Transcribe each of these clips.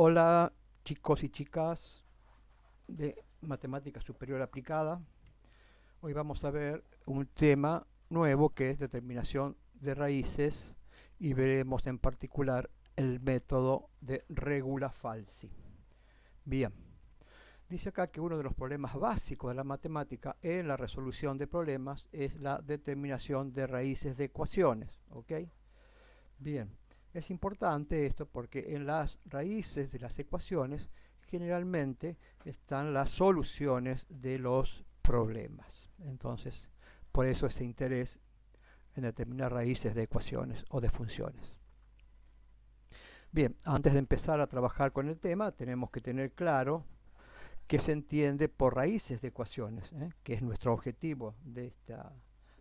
Hola chicos y chicas de Matemática Superior Aplicada. Hoy vamos a ver un tema nuevo que es determinación de raíces y veremos en particular el método de regula falsi. Bien, dice acá que uno de los problemas básicos de la matemática en la resolución de problemas es la determinación de raíces de ecuaciones. ¿Ok? Bien, es importante esto porque en las raíces de las ecuaciones generalmente están las soluciones de los problemas. Entonces, por eso ese interés en determinar raíces de ecuaciones o de funciones. Bien, antes de empezar a trabajar con el tema, tenemos que tener claro qué se entiende por raíces de ecuaciones, que es nuestro objetivo de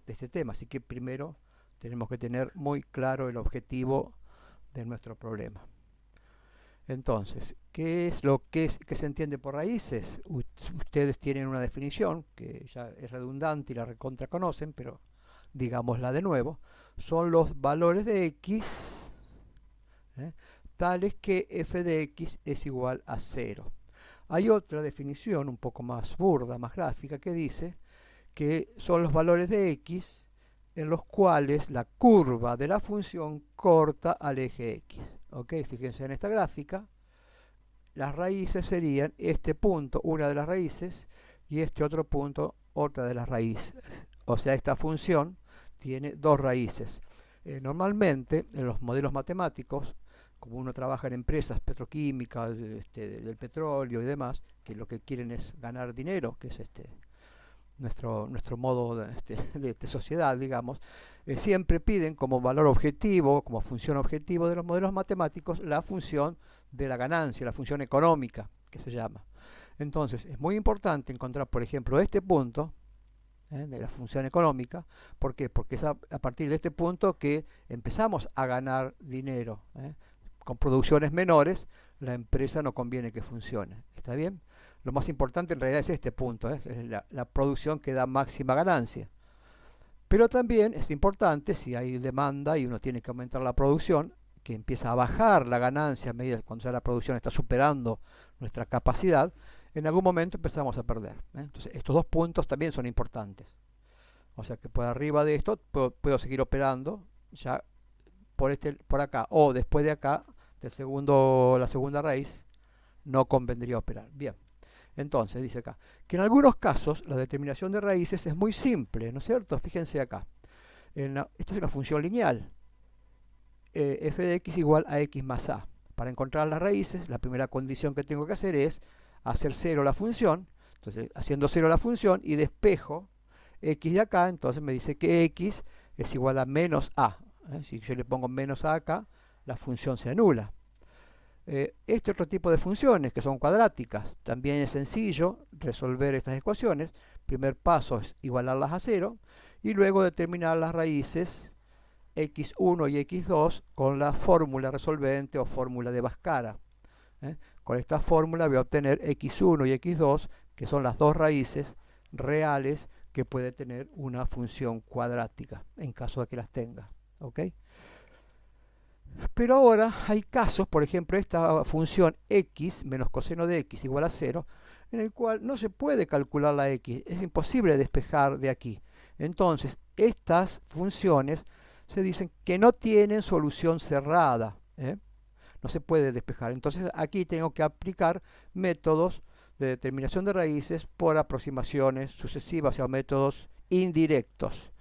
este tema. Así que primero tenemos que tener muy claro el objetivo de nuestro problema. Entonces, ¿qué es lo que se entiende por raíces? Ustedes tienen una definición que ya es redundante y la recontra conocen, pero digámosla de nuevo. Son los valores de x ¿eh? tales que f de x es igual a 0. Hay otra definición un poco más burda, más gráfica, que dice que son los valores de x en los cuales la curva de la función corta al eje x. ¿Ok? Fíjense en esta gráfica. Las raíces serían este punto, una de las raíces, y este otro punto, otra de las raíces. O sea, esta función tiene dos raíces. Normalmente, en los modelos matemáticos, como uno trabaja en empresas petroquímicas, del petróleo y demás, que lo que quieren es ganar dinero, que es nuestro modo de sociedad, digamos, siempre piden como valor objetivo, como función objetivo de los modelos matemáticos, la función de la ganancia, la función económica, que se llama. Entonces, es muy importante encontrar, por ejemplo, este punto de la función económica. ¿Por qué? Porque es a partir de este punto que empezamos a ganar dinero. Con producciones menores, la empresa no conviene que funcione. ¿Está bien? Lo más importante en realidad es este punto, es la producción que da máxima ganancia. Pero también es importante, si hay demanda y uno tiene que aumentar la producción, que empieza a bajar la ganancia a medida cuando ya la producción está superando nuestra capacidad, en algún momento empezamos a perder. Entonces, estos dos puntos también son importantes. O sea que por arriba de esto puedo seguir operando ya por acá o después de acá, la segunda raíz, no convendría operar. Bien. Entonces, dice acá, que en algunos casos la determinación de raíces es muy simple, ¿no es cierto? Fíjense acá. Esta es una función lineal. F de x igual a x más a. Para encontrar las raíces, la primera condición que tengo que hacer es hacer cero la función. Entonces, haciendo cero la función y despejo x de acá, entonces me dice que x es igual a menos a. Si yo le pongo menos a acá, la función se anula. Este otro tipo de funciones que son cuadráticas, también es sencillo resolver estas ecuaciones. Primer paso es igualarlas a cero y luego determinar las raíces x1 y x2 con la fórmula resolvente o fórmula de Bhaskara. Con esta fórmula voy a obtener x1 y x2, que son las dos raíces reales que puede tener una función cuadrática, en caso de que las tenga. ¿Ok? Pero ahora hay casos, por ejemplo, esta función x menos coseno de x igual a 0, en el cual no se puede calcular la x, es imposible despejar de aquí. Entonces, estas funciones se dicen que no tienen solución cerrada, no se puede despejar. Entonces, aquí tengo que aplicar métodos de determinación de raíces por aproximaciones sucesivas o métodos indirectos.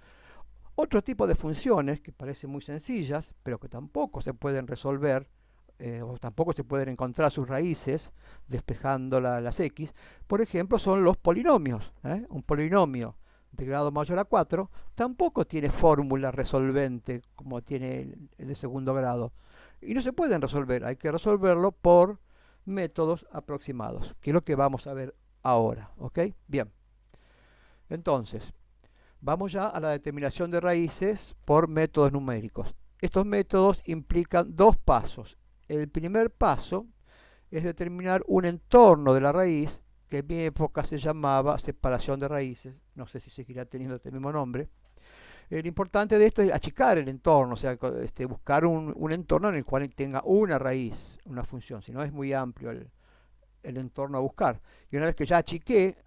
Otro tipo de funciones que parecen muy sencillas, pero que tampoco se pueden resolver o tampoco se pueden encontrar sus raíces despejando las x, por ejemplo, son los polinomios. Un polinomio de grado mayor a 4 tampoco tiene fórmula resolvente como tiene el de segundo grado. Y no se pueden resolver, hay que resolverlo por métodos aproximados, que es lo que vamos a ver ahora. ¿Ok? Bien. Entonces, vamos ya a la determinación de raíces por métodos numéricos. Estos métodos implican dos pasos. El primer paso es determinar un entorno de la raíz, que en mi época se llamaba separación de raíces, no sé si seguirá teniendo este mismo nombre, Lo importante de esto es achicar el entorno, o sea, buscar un entorno en el cual tenga una raíz, una función, si no es muy amplio el entorno a buscar. Y una vez que ya achiqué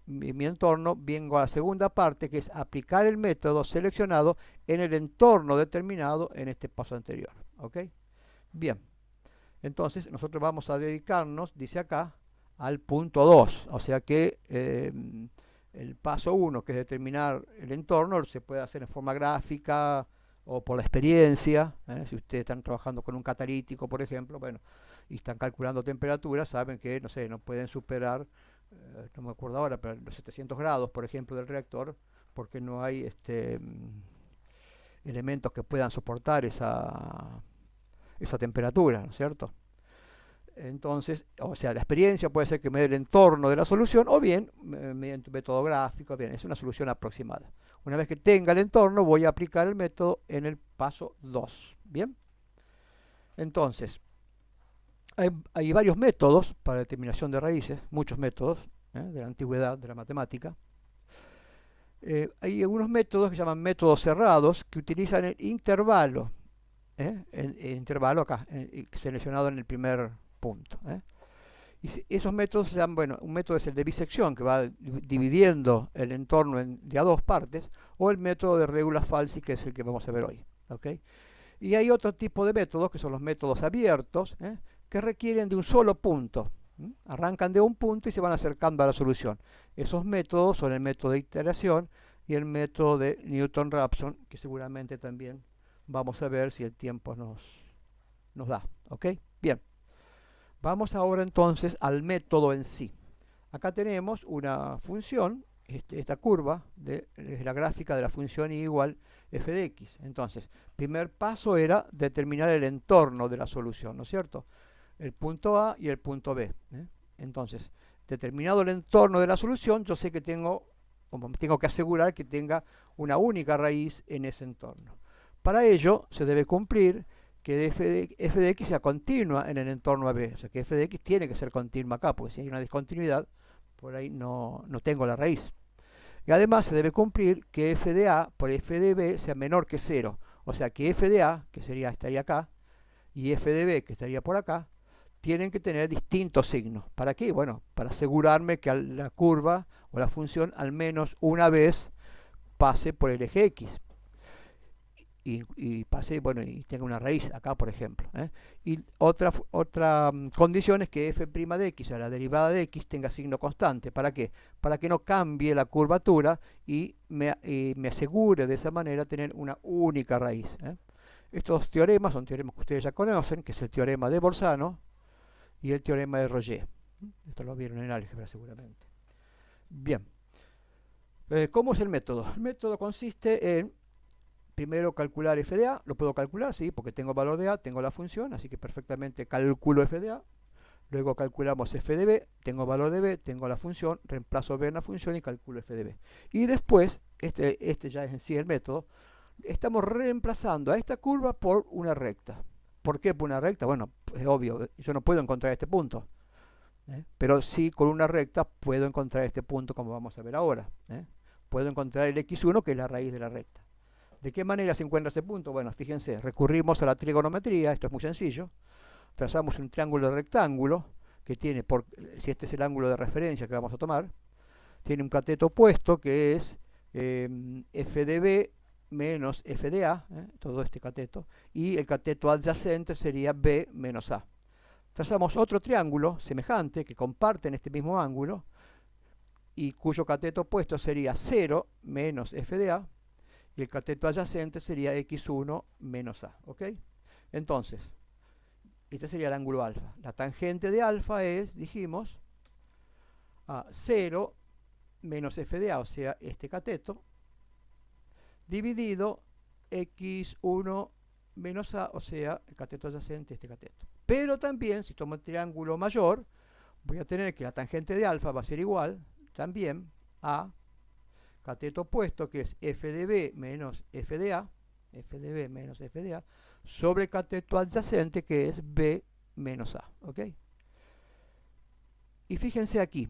mi entorno, vengo a la segunda parte, que es aplicar el método seleccionado en el entorno determinado en este paso anterior. ¿Ok? Bien, entonces nosotros vamos a dedicarnos, dice acá, al punto 2, o sea que el paso 1, que es determinar el entorno, se puede hacer en forma gráfica o por la experiencia. Si ustedes están trabajando con un catalítico, por ejemplo, bueno, y están calculando temperaturas, saben que, no sé, no pueden superar, no me acuerdo ahora, pero los 700 grados, por ejemplo, del reactor, porque no hay elementos que puedan soportar esa temperatura, ¿no es cierto? Entonces, o sea, la experiencia puede ser que me dé el entorno de la solución o bien mediante un método gráfico, bien, es una solución aproximada. Una vez que tenga el entorno, voy a aplicar el método en el paso 2. Bien, entonces, hay varios métodos para determinación de raíces, muchos métodos de la antigüedad de la matemática. Hay algunos métodos que se llaman métodos cerrados que utilizan el intervalo, el intervalo acá, seleccionado en el primer punto. Y esos métodos se llaman, bueno, un método es el de bisección, que va dividiendo el entorno de a dos partes, o el método de regula falsi, que es el que vamos a ver hoy. ¿Okay? Y hay otro tipo de métodos, que son los métodos abiertos, que requieren de un solo punto. Arrancan de un punto y se van acercando a la solución. Esos métodos son el método de iteración y el método de Newton-Raphson, que seguramente también vamos a ver si el tiempo nos da. ¿Ok? Bien. Vamos ahora entonces al método en sí. Acá tenemos una función, esta curva es la gráfica de la función y igual f de x. Entonces, primer paso era determinar el entorno de la solución, ¿no es cierto? El punto A y el punto B. Entonces, determinado el entorno de la solución, yo sé que tengo que asegurar que tenga una única raíz en ese entorno. Para ello, se debe cumplir que f de x sea continua en el entorno AB. O sea, que f de x tiene que ser continua acá, porque si hay una discontinuidad, por ahí no tengo la raíz. Y además se debe cumplir que f de A por f de B sea menor que 0. O sea, que f de A, que estaría acá, y f de B, que estaría por acá, tienen que tener distintos signos. ¿Para qué? Bueno, para asegurarme que la curva o la función al menos una vez pase por el eje X. Y pase, bueno, y tenga una raíz acá, por ejemplo. Y otra condición es que f' de x, o sea, la derivada de x, tenga signo constante. ¿Para qué? Para que no cambie la curvatura y me asegure de esa manera tener una única raíz. Estos teoremas son teoremas que ustedes ya conocen, que es el teorema de Bolzano y el teorema de Roger. Esto lo vieron en álgebra seguramente. Bien. ¿Cómo es el método? El método consiste en primero calcular f de a, lo puedo calcular, sí, porque tengo valor de a, tengo la función, así que perfectamente calculo f de a. Luego calculamos f de b, tengo valor de b, tengo la función, reemplazo b en la función y calculo f de b. Y después, este ya es en sí el método, estamos reemplazando a esta curva por una recta. ¿Por qué por una recta? Bueno, es obvio, yo no puedo encontrar este punto. Pero sí, con una recta puedo encontrar este punto, como vamos a ver ahora. Puedo encontrar el x1, que es la raíz de la recta. ¿De qué manera se encuentra ese punto? Bueno, fíjense, recurrimos a la trigonometría, esto es muy sencillo. Trazamos un triángulo rectángulo que tiene, si este es el ángulo de referencia que vamos a tomar, tiene un cateto opuesto que es f de b menos f de a, todo este cateto, y el cateto adyacente sería b menos a. Trazamos otro triángulo semejante que comparten este mismo ángulo y cuyo cateto opuesto sería 0 menos f de a, y el cateto adyacente sería x1 menos a. ¿Ok? Entonces, este sería el ángulo alfa. La tangente de alfa es, dijimos, a 0 menos f de a, o sea, este cateto, dividido x1 menos a, o sea, el cateto adyacente, este cateto. Pero también, si tomo el triángulo mayor, voy a tener que la tangente de alfa va a ser igual también a cateto opuesto, que es f de b menos f de a, sobre cateto adyacente, que es b menos a. ¿Ok? Y fíjense aquí,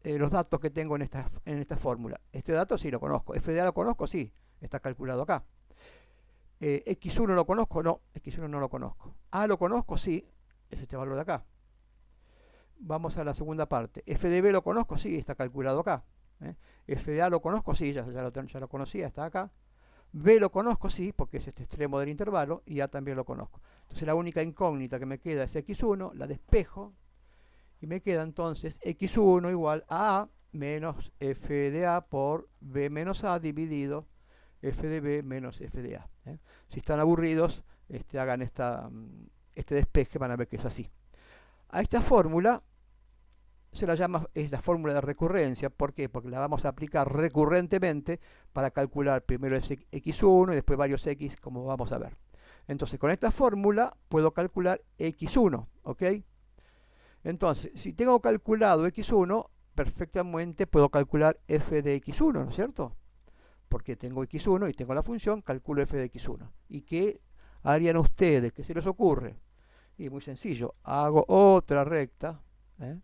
los datos que tengo en esta fórmula. Este dato sí lo conozco. F de a lo conozco, sí. está calculado acá. X1 lo conozco, no, X1 no lo conozco. A lo conozco, sí, es este valor de acá. Vamos a la segunda parte. F de B lo conozco, sí, está calculado acá. F de A lo conozco, sí, ya lo conocía, está acá. B lo conozco, sí, porque es este extremo del intervalo, y A también lo conozco. Entonces la única incógnita que me queda es X1, la despejo, y me queda entonces X1 igual a menos F de A por B menos A dividido F de B menos F de A. Si están aburridos, hagan este despeje, van a ver que es así. A esta fórmula se la llama, es la fórmula de recurrencia. ¿Por qué? Porque la vamos a aplicar recurrentemente para calcular primero x1 y después varios x, como vamos a ver. Entonces, con esta fórmula puedo calcular x1, ¿ok? Entonces, si tengo calculado x1, perfectamente puedo calcular f de x1, ¿no es cierto? Porque tengo x1 y tengo la función, calculo f de x1. ¿Y qué harían ustedes? ¿Qué se les ocurre? Y muy sencillo, hago otra recta, en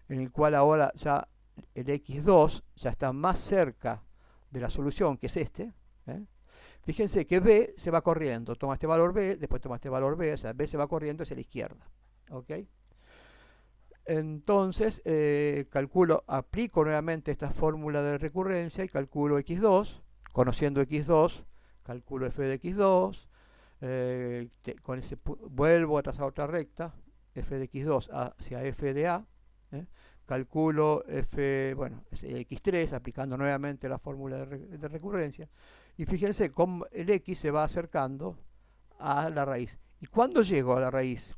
el cual ahora ya el x2 ya está más cerca de la solución, que es este. Fíjense que b se va corriendo, toma este valor b, después toma este valor b, o sea, b se va corriendo hacia la izquierda. ¿Ok? Entonces, aplico nuevamente esta fórmula de recurrencia y calculo x2. Conociendo x2, calculo f de x2. Vuelvo a trazar otra recta, f de x2 hacia f de a. Calculo x3, aplicando nuevamente la fórmula de recurrencia. Y fíjense cómo el x se va acercando a la raíz. ¿Y cuándo llego a la raíz?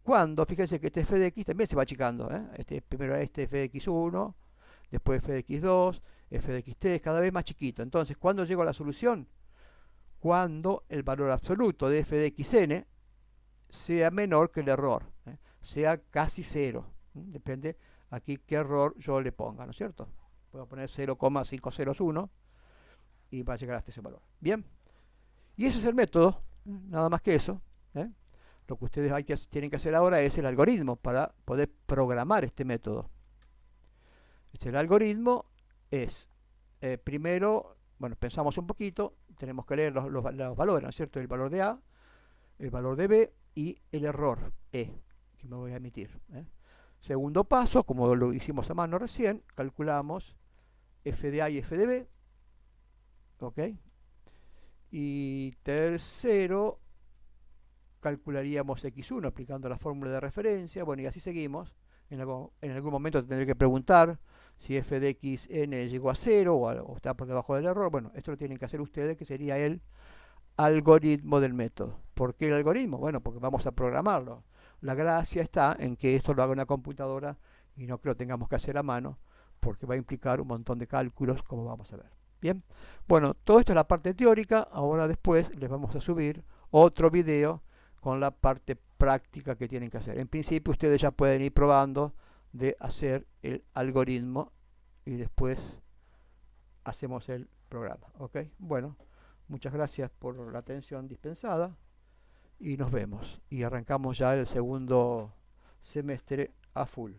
Cuando, fíjense que este f de x también se va achicando. Primero f de x1, después f de x2, f de x3, cada vez más chiquito. Entonces, ¿cuándo llego a la solución? Cuando el valor absoluto de f de xn sea menor que el error, sea casi cero. Depende aquí qué error yo le ponga, ¿no es cierto? Puedo poner 0,501 y va a llegar hasta ese valor. Bien, y ese es el método, nada más que eso. Lo que ustedes tienen que hacer ahora es el algoritmo para poder programar este método. El algoritmo es, primero, bueno, pensamos un poquito, tenemos que leer los valores, ¿no es cierto? El valor de A, el valor de B y el error E, que me voy a emitir. Segundo paso, como lo hicimos a mano recién, calculamos f de A y f de B. ¿Ok? Y tercero, calcularíamos x1 aplicando la fórmula de referencia. Bueno, y así seguimos. En algún momento tendré que preguntar si f de xn llegó a 0 o está por debajo del error. Bueno, esto lo tienen que hacer ustedes, que sería el algoritmo del método. ¿Por qué el algoritmo? Bueno, porque vamos a programarlo. La gracia está en que esto lo haga una computadora y no que lo tengamos que hacer a mano, porque va a implicar un montón de cálculos, como vamos a ver. Bien, bueno, todo esto es la parte teórica. Ahora después les vamos a subir otro video con la parte práctica que tienen que hacer. En principio ustedes ya pueden ir probando de hacer el algoritmo y después hacemos el programa. ¿Ok? Bueno, muchas gracias por la atención dispensada y nos vemos. Y arrancamos ya el segundo semestre a full.